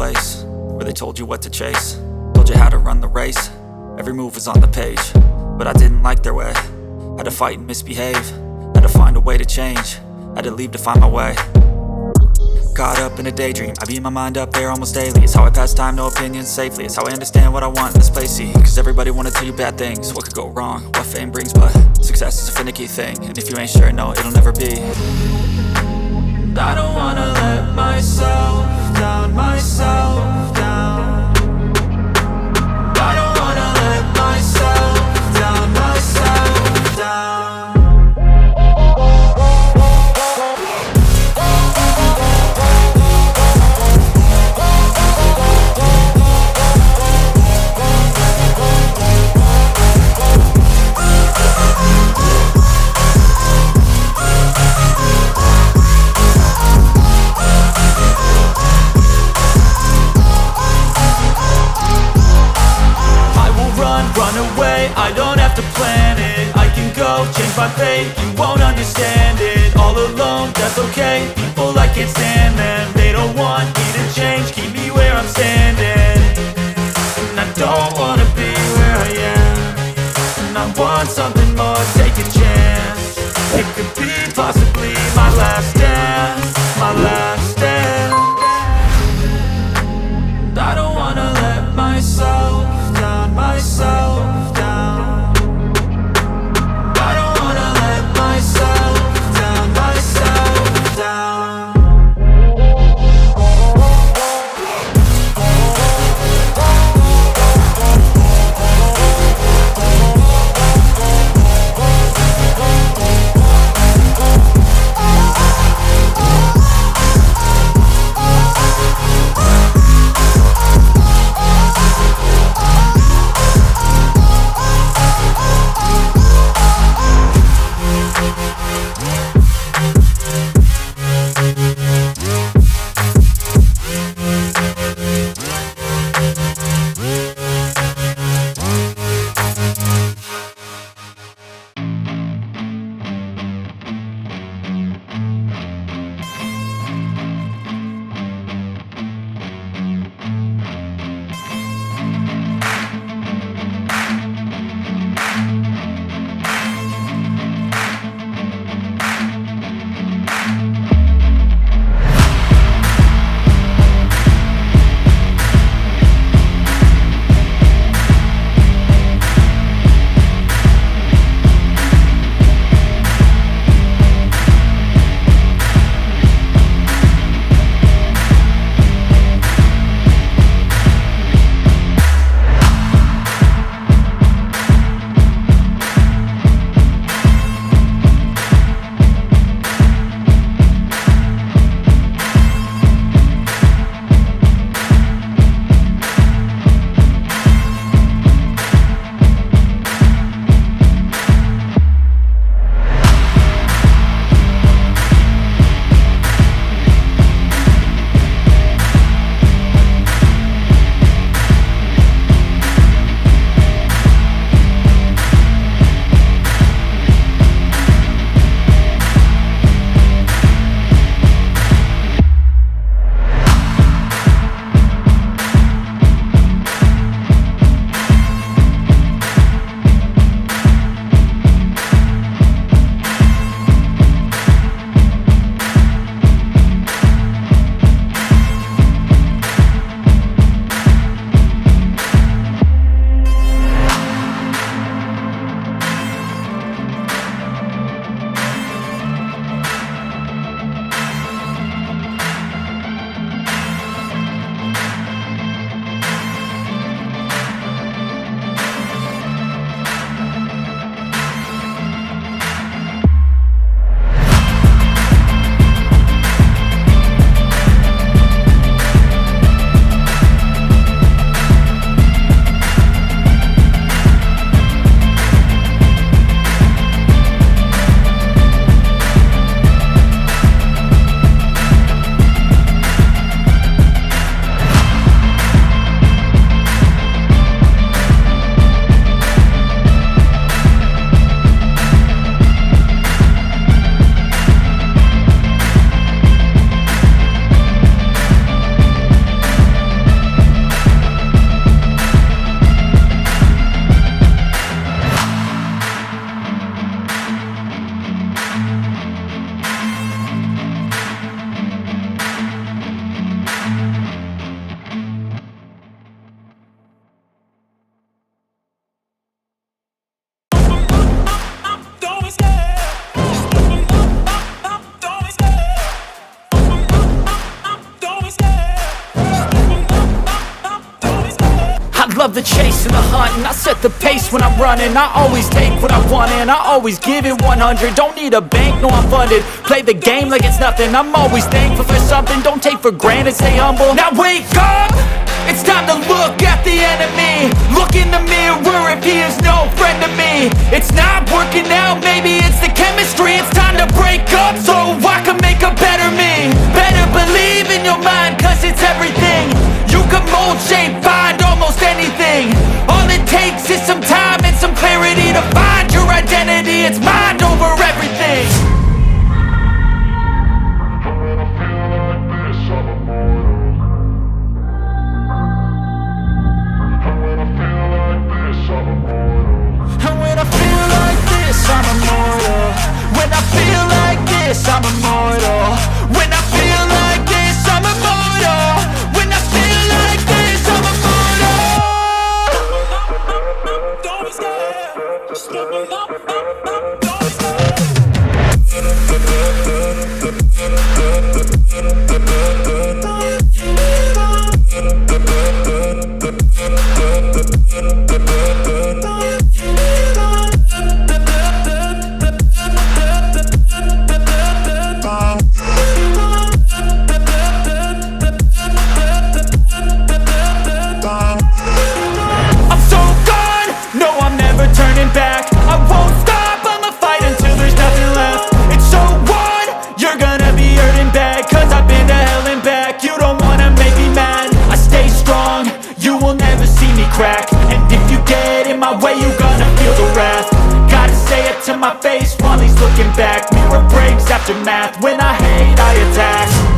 place where they told you what to chase, told you how to run the race. Every move was on the page, but I didn't like their way. Had to fight and misbehave, had to find a way to change, had to leave to find my way. Caught up in a daydream, I beat my mind up there almost daily. It's how I pass time, no opinions safely. It's how I understand what I want in this place, see. Cause everybody wanna tell you bad things, what could go wrong, what fame brings. But success is a finicky thing, and if you ain't sure, no, it'll never be. I don't wanna let myself down, myself down. I don't wanna let myself down, myself down. I don't have to plan it, I can go change my fate. You won't understand it, all alone, that's okay. People, I can't stand them, they don't want me to change. Keep me where I'm standing, and I don't wanna be where I am. And I want something more, take a chance. It could be possibly my last dance, my last dance. I don't wanna let myself down, myself down. love the chase and the hunt, and I set the pace when I'm running. I always take what I want and I always give it 100. Don't need a bank, no I'm funded. Play the game like it's nothing. I'm always thankful for something. Don't take for granted, stay humble. Now wake up! It's time to look at the enemy. Look in the mirror if he is no friend to me. It's not working out, maybe it's the chemistry. It's time to break up so I can make a better me. Better believe in your mind, cause it's everything. You can mold, shape, find almost anything. All it takes is some time and some clarity to find your identity. It's mind over everything. I'm immortal. When I feel like this, I'm immortal. When I feel like this, I'm immortal. When I feel like this, I'm immortal. Don't be scared. Just level up. Don't be scared. Crack. And if you get in my way, you gonna feel the wrath. Gotta say it to my face while he's looking back. Mirror breaks after math. When I hate, I attack.